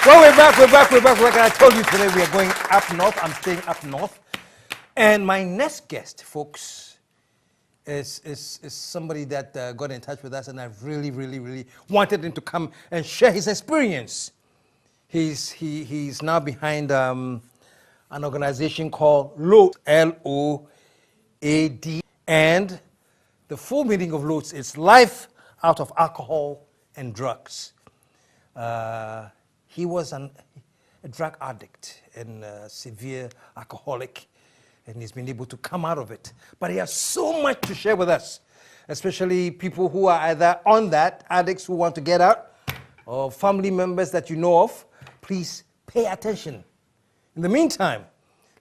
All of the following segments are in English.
Well, we're back. Like I told you today, we are going up north. I'm staying up north. And my next guest, folks, is somebody that got in touch with us, and I've really wanted him to come and share his experience. He's now behind an organization called LOAD, L-O-A-D. And the full meaning of LOAD is Life Out of Alcohol and Drugs. He was a drug addict and a severe alcoholic, and he's been able to come out of it. But he has so much to share with us, especially people who are either on that, addicts who want to get out, or family members that you know of. Please pay attention. In the meantime,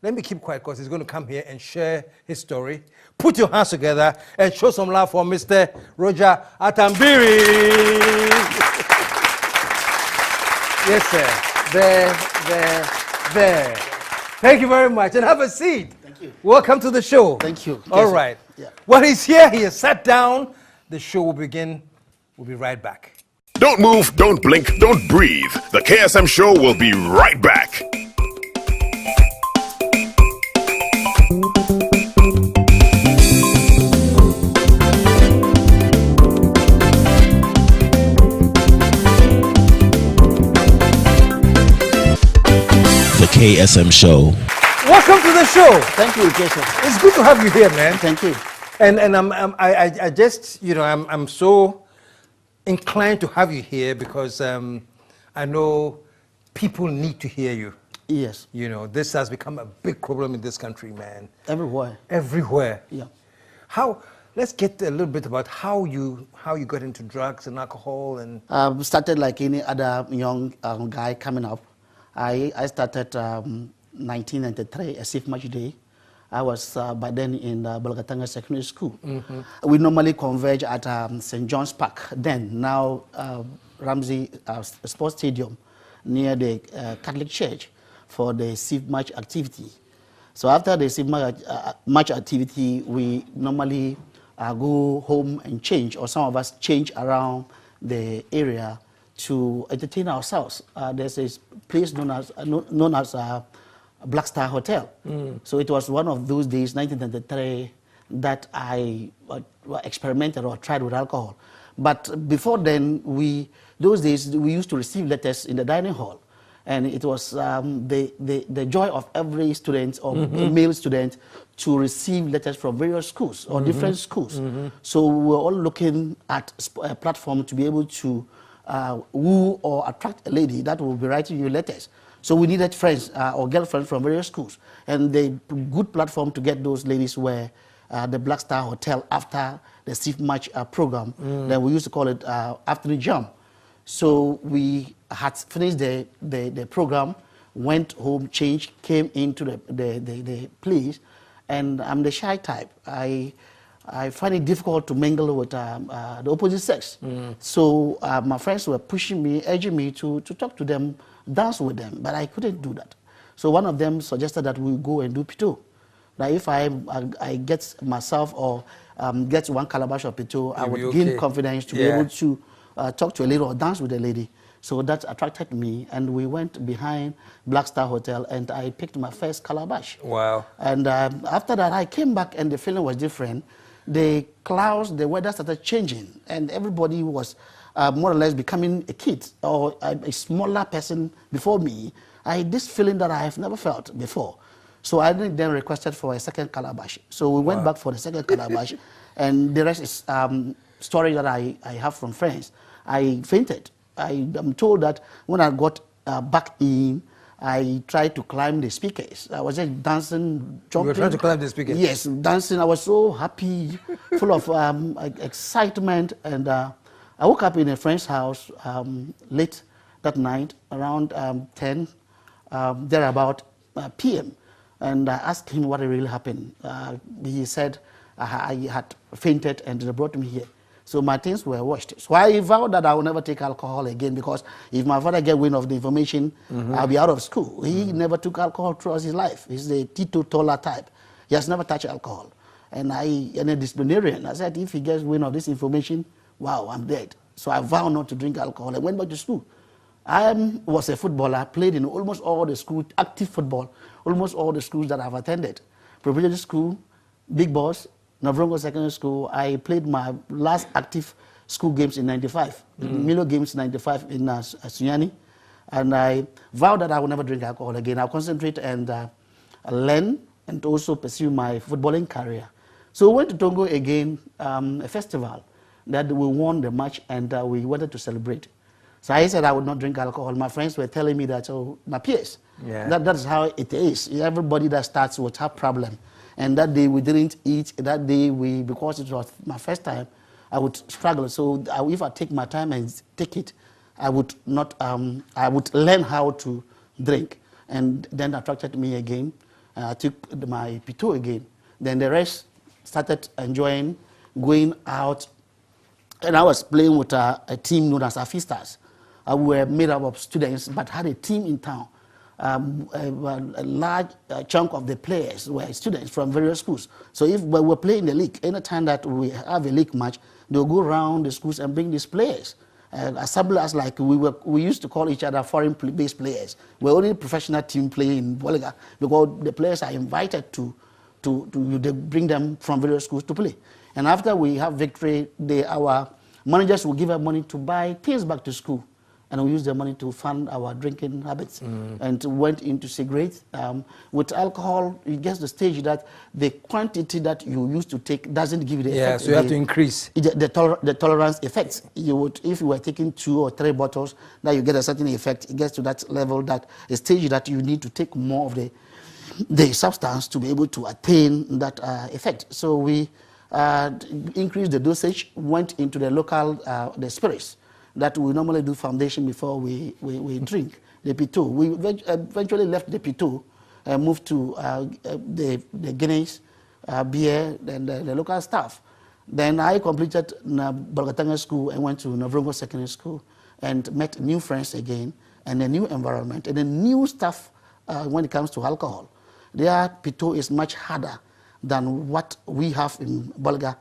let me keep quiet because he's going to come here and share his story. Put your hands together and show some love for Mr. Roger Atambiri. Yes, sir. There. Thank you very much. And have a seat. Thank you. Welcome to the show. Thank you. All right. Yeah. Well, he's here. He has sat down. The show will begin. We'll be right back. Don't move, don't blink, don't breathe. The KSM show will be right back. The KSM show. Welcome to the show. Thank you, Jason. It's good to have you here, man. Thank you. And I just, I'm so inclined to have you here because I know people need to hear you. Yes. This has become a big problem in this country, man. Everywhere. Yeah. Let's get a little bit about how you got into drugs and alcohol and. Started like any other young guy coming up. I started 1993, a safe match day. I was by then in Bolgatanga Secondary School. Mm-hmm. We normally converge at St. John's Park, then now Ramsey Sports Stadium near the Catholic Church for the safe match activity. So after the safe match activity, we normally go home and change, or some of us change around the area to entertain ourselves. There's a place known as Black Star Hotel. So it was one of those days, 1993, that I experimented or tried with alcohol. But before then, those days, we used to receive letters in the dining hall. And it was the joy of every student or male student to receive letters from various schools or different schools. So we were all looking at a platform to be able to woo or attract a lady that will be writing you letters. So we needed friends or girlfriends from various schools. And the good platform to get those ladies were the Black Star Hotel after the safe match program. Then we used to call it afternoon jam. So we had finished the program, went home, changed, came into the place, and I'm the shy type. I find it difficult to mingle with the opposite sex. So my friends were pushing me, urging me to talk to them, dance with them, but I couldn't do that. So one of them suggested that we go and do pito. Now if I get myself or get one calabash of pito, I would gain confidence to be able to talk to a lady or dance with a lady. So that attracted me, and we went behind Black Star Hotel, and I picked my first calabash. Wow. And after that, I came back, and the feeling was different. The clouds, the weather started changing, and everybody was more or less becoming a kid or a smaller person before me. I had this feeling that I have never felt before. So I then requested for a second calabash. So we went back for the second calabash, and the rest is story that I have from friends. I fainted. I'm told that when I got back in, I tried to climb the speakers. I was just dancing, jumping. You were trying to climb the speakers? Yes, dancing. I was so happy, full of excitement. And I woke up in a friend's house late that night, around 10, thereabout p.m. And I asked him what really happened. He said I had fainted and they brought me here. So my things were washed. So I vowed that I will never take alcohol again, because if my father get wind of the information, I'll be out of school. He never took alcohol throughout his life. He's the teetotaler type. He has never touched alcohol. And a disciplinarian. I said, if he gets wind of this information, wow, I'm dead. So I vowed not to drink alcohol. I went back to school. I was a footballer, played in almost all the schools, active football, almost all the schools that I've attended. Preparatory school, Big Boss, Navrongo Secondary School. I played my last active school games in 95, Milo Games 95 in Sunyani. And I vowed that I will never drink alcohol again. I'll concentrate and learn and also pursue my footballing career. So we went to Tongo again, a festival that we won the match and we wanted to celebrate. So I said I would not drink alcohol. My friends were telling me that, oh, my peers, that is how it is. Everybody that starts would have problem. And that day we didn't eat. That day because it was my first time, I would struggle. So if I take my time and take it, I would not. I would learn how to drink, and then attracted me again. I took my P2 again. Then the rest started enjoying going out, and I was playing with a team known as Afistas. We were made up of students, but had a team in town. A large chunk of the players were students from various schools. So if we were playing the league, any time that we have a league match, they'll go around the schools and bring these players. Assemblers, like we used to call each other foreign-based players. We're only professional team playing in Bolga because the players are invited they bring them from various schools to play. And after we have victory, our managers will give us money to buy things back to school. And we use the money to fund our drinking habits and went into cigarettes. With alcohol, it gets to the stage that the quantity that you used to take doesn't give you the effect. So you have to increase. The tolerance effects. If you were taking 2 or 3 bottles, now you get a certain effect. It gets to that level, that a stage that you need to take more of the substance to be able to attain that effect. So we increased the dosage, went into the local, the spirits that we normally do foundation before we drink, the P2. We eventually left the P2 and moved to the Guinness, beer, and the local stuff. Then I completed Bolgatanga School and went to Navrongo Secondary School and met new friends again and a new environment and a new stuff when it comes to alcohol. Their P2 is much harder than what we have in Bolga.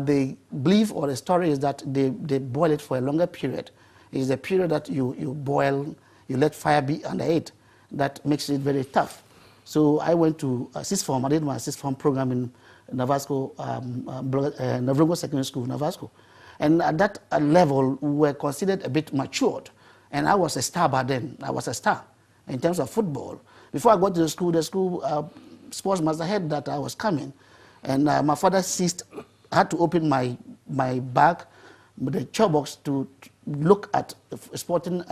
The belief or the story is that they boil it for a longer period. It's a period that you boil, you let fire be under it. That makes it very tough. So I went to sixth form. I did my sixth form program in Navasco, Navrongo Secondary School, Navasco. And at that level, we were considered a bit matured. And I was a star by then. I was a star in terms of football. Before I got to the school sports master heard that I was coming. And my father had to open my bag, the chore box, to look at sporting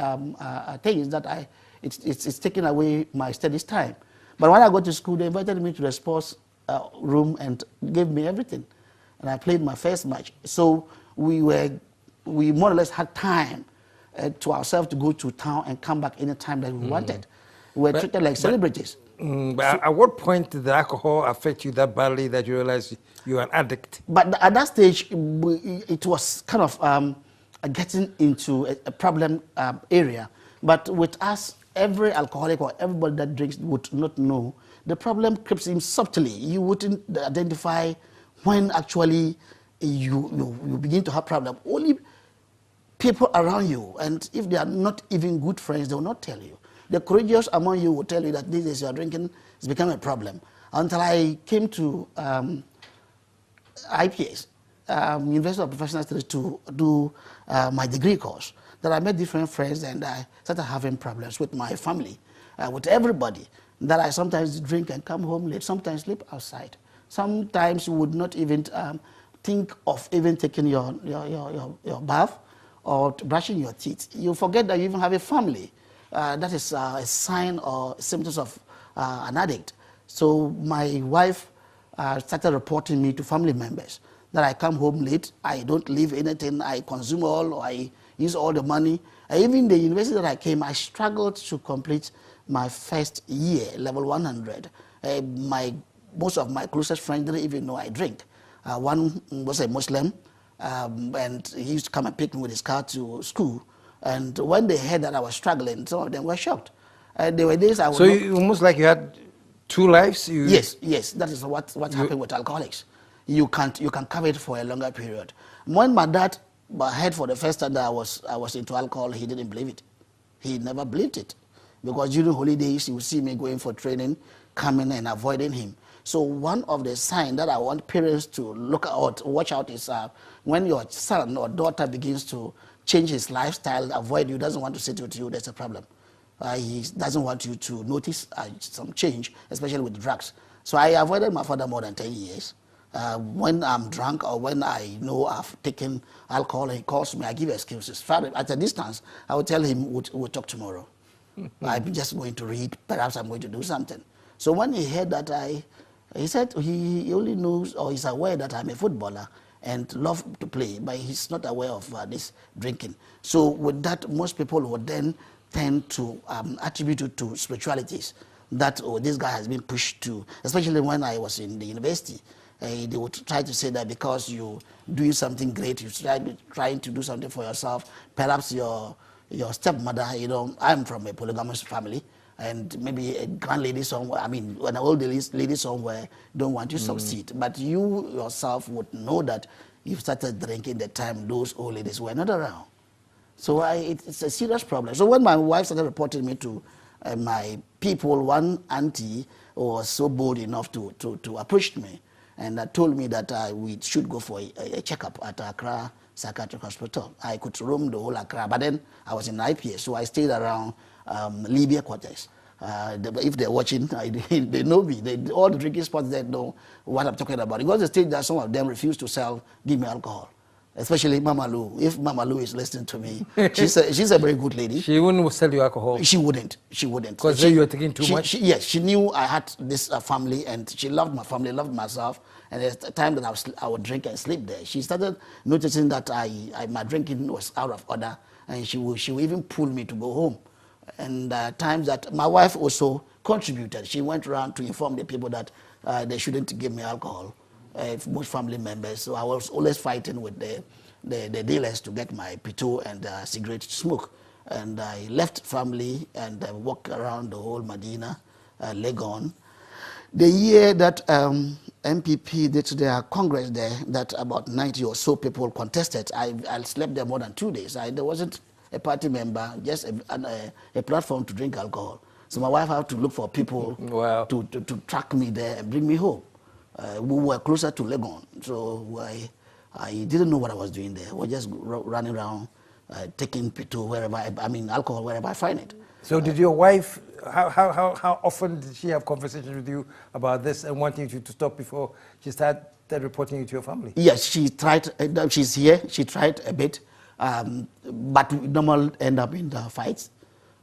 things that it's taking away my studies time. But when I got to school, they invited me to the sports room and gave me everything. And I played my first match. So we more or less had time to ourselves to go to town and come back any time that we wanted. We were treated like celebrities. But at what point did the alcohol affect you that badly that you realized you were an addict? But at that stage, it was kind of getting into a problem area. But with us, every alcoholic or everybody that drinks would not know. The problem creeps in subtly. You wouldn't identify when actually you begin to have problem. Only people around you, and if they are not even good friends, they will not tell you. The courageous among you will tell you that this is your drinking has become a problem. Until I came to IPS, University of Professional Studies, to do my degree course, that I met different friends and I started having problems with my family, with everybody, that I sometimes drink and come home late, sometimes sleep outside. Sometimes you would not even think of even taking your bath or brushing your teeth. You forget that you even have a family. That is a sign or symptoms of an addict. So my wife started reporting me to family members that I come home late, I don't leave anything, I consume all, or I use all the money. Even the university that I came, I struggled to complete my first year, level 100. Most of my closest friends didn't even know I drink. One was a Muslim, and he used to come and pick me with his car to school. And when they heard that I was struggling, some of them were shocked. There were days I was. So you almost like you had 2 lives? Yes, that is what happened with alcoholics. You can cover it for a longer period. When my dad heard for the first time that I was into alcohol, he didn't believe it. He never believed it. Because during holidays, you see me going for training, coming and avoiding him. So one of the signs that I want parents to look out, watch out is when your son or daughter begins to change his lifestyle, avoid you, doesn't want to sit with you, there's a problem. He doesn't want you to notice some change, especially with drugs. So I avoided my father more than 10 years. When I'm drunk or when I know I've taken alcohol and he calls me, I give excuses. At a distance, I will tell him we'll talk tomorrow. I'm just going to read, perhaps I'm going to do something. So when he heard that, he said he only knows or is aware that I'm a footballer and love to play, but he's not aware of this drinking. So with that, most people would then tend to attribute it to spiritualities, that this guy has been pushed to, especially when I was in the university. They would try to say that because you doing something great, you're trying to do something for yourself, perhaps your stepmother, I'm from a polygamous family, and maybe a grand lady somewhere, an old lady somewhere don't want you to succeed. But you yourself would know that you started drinking the time those old ladies were not around. So it's a serious problem. So when my wife started reporting me to my people, one auntie was so bold enough to approach me and told me that we should go for a checkup at Accra Psychiatric Hospital. I could roam the whole Accra, but then I was in IPS, so I stayed around Libya quarters. If they're watching, they know me. All the drinking spots, they know what I'm talking about. It was the stage that some of them refused to give me alcohol. Especially Mama Lou. If Mama Lou is listening to me, she's a very good lady. She wouldn't sell you alcohol? She wouldn't. Because you were taking too much? Yes, she knew I had this family, and she loved my family, loved myself. And at the time that I would drink and sleep there, she started noticing that my drinking was out of order, and she would even pull me to go home. And times that my wife also contributed. She went around to inform the people that they shouldn't give me alcohol. Most family members, so I was always fighting with the dealers to get my pito and cigarette to smoke. And I left family and walked around the whole Medina, Legon. The year that MPP did their congress there, that about 90 or so people contested, I slept there more than 2 days. There wasn't a party member, just a platform to drink alcohol. So my wife had to look for people Wow. to track me there and bring me home. We were closer to Legon, so I didn't know what I was doing there. I was just running around, taking pito wherever, alcohol wherever I find it. So did your wife, how often did she have conversations with you about this and wanting you to stop before she started reporting you to your family? Yes, she tried, she's here, she tried a bit, but we normally end up in the fights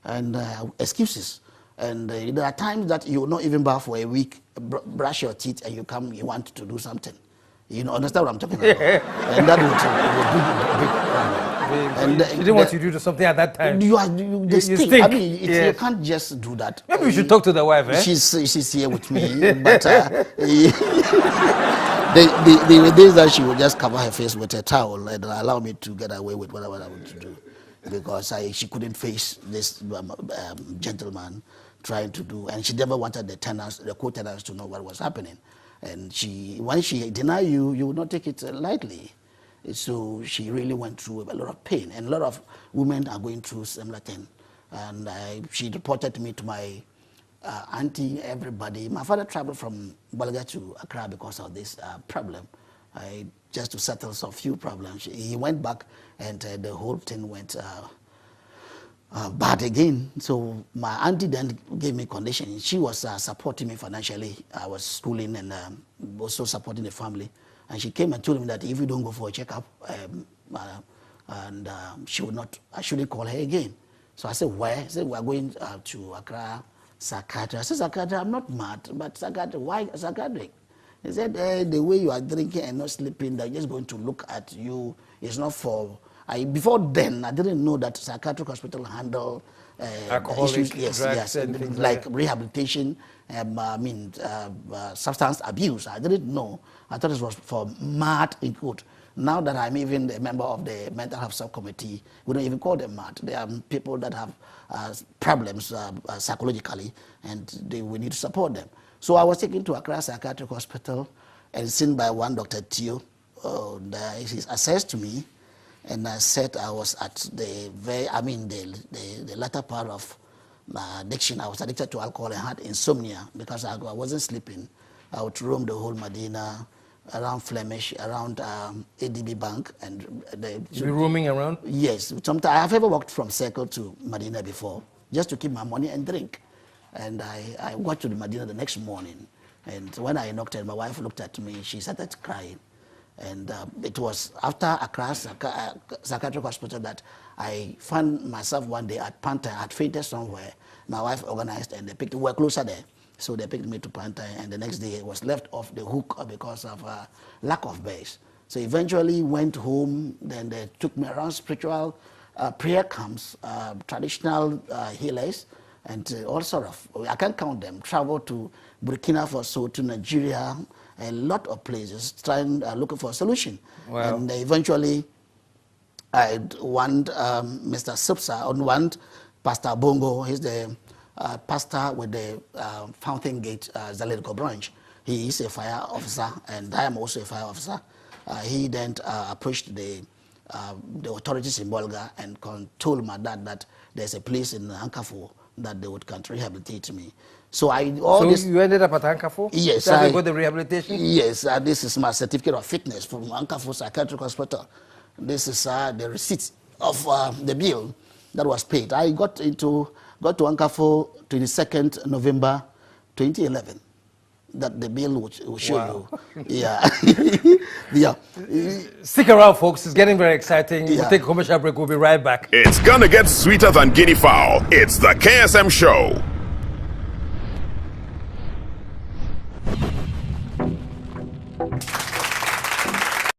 and excuses. And there are times that you will not even bath for a week, brush your teeth, and you want to do something. Understand what I'm talking about? And that would be a big problem. She didn't want you to do something at that time. You stink. Yes. You can't just do that. Maybe we should talk to the wife, eh? She's here with me, but there were days that she would just cover her face with a towel and allow me to get away with whatever I want to do, because she couldn't face this gentleman trying to do, and she never wanted the co-tenants to know what was happening. And when she deny you, you would not take it lightly. So she really went through a lot of pain, and a lot of women are going through similar thing. And she reported me to my auntie, everybody. My father traveled from Bolga to Accra because of this problem, just to settle some few problems. He went back, and the whole thing went bad again. So my auntie then gave me conditions. She was supporting me financially. I was schooling and also supporting the family. And she came and told me that if you don't go for a checkup, I shouldn't call her again. So I said, where? She said, we're going to Accra Psychiatry. I said, Psychiatry, I'm not mad, but Psychiatry, why psychiatric? He said, the way you are drinking and not sleeping, they're just going to look at you. It's not for... before then, I didn't know that psychiatric hospital handle alcoholic issues, drugs and things like rehabilitation, substance abuse. I didn't know. I thought it was for mad input. Now that I'm even a member of the mental health subcommittee, we don't even call them mad. They are people that have problems psychologically, and we need to support them. So I was taken to Accra Psychiatric Hospital and seen by one Dr. Tio. He assessed me. And I said I was at the latter part of my addiction. I was addicted to alcohol and had insomnia because I wasn't sleeping. I would roam the whole Medina, around Flemish, around ADB Bank. And You be roaming around? Yes. Sometimes I have ever walked from Circle to Medina before, just to keep my money and drink. And I walked to the Medina the next morning. And when I knocked at, my wife looked at me, she started crying. And it was after Accra Psychiatric Hospital that I found myself one day at Panta. I had fainted somewhere. My wife organized and they picked, we were closer there. So they picked me to Panta, and the next day it was left off the hook because of lack of base. So eventually went home, then they took me around spiritual prayer camps, traditional healers, and all sort of, I can't count them, traveled to Burkina Faso, to Nigeria, a lot of places, trying, looking for a solution. Wow. And eventually, I want Mr. Sipsa, on one Pastor Bongo, he's the pastor with the Fountain Gate Zaledico branch. He is a fire officer, and I am also a fire officer. He then approached the authorities in Bolga and told my dad that there's a place in Ankafo that they would can rehabilitate me. So you ended up at Ankafo? Yes. I got the rehabilitation? Yes, this is my certificate of fitness from Ankafo Psychiatric Hospital. This is the receipt of the bill that was paid. I got to Ankafo 22nd November 2011. That the bill will show you. Yeah. Yeah. Stick around, folks. It's getting very exciting. Yeah. We'll take a commercial break. We'll be right back. It's gonna get sweeter than guinea fowl. It's the KSM Show.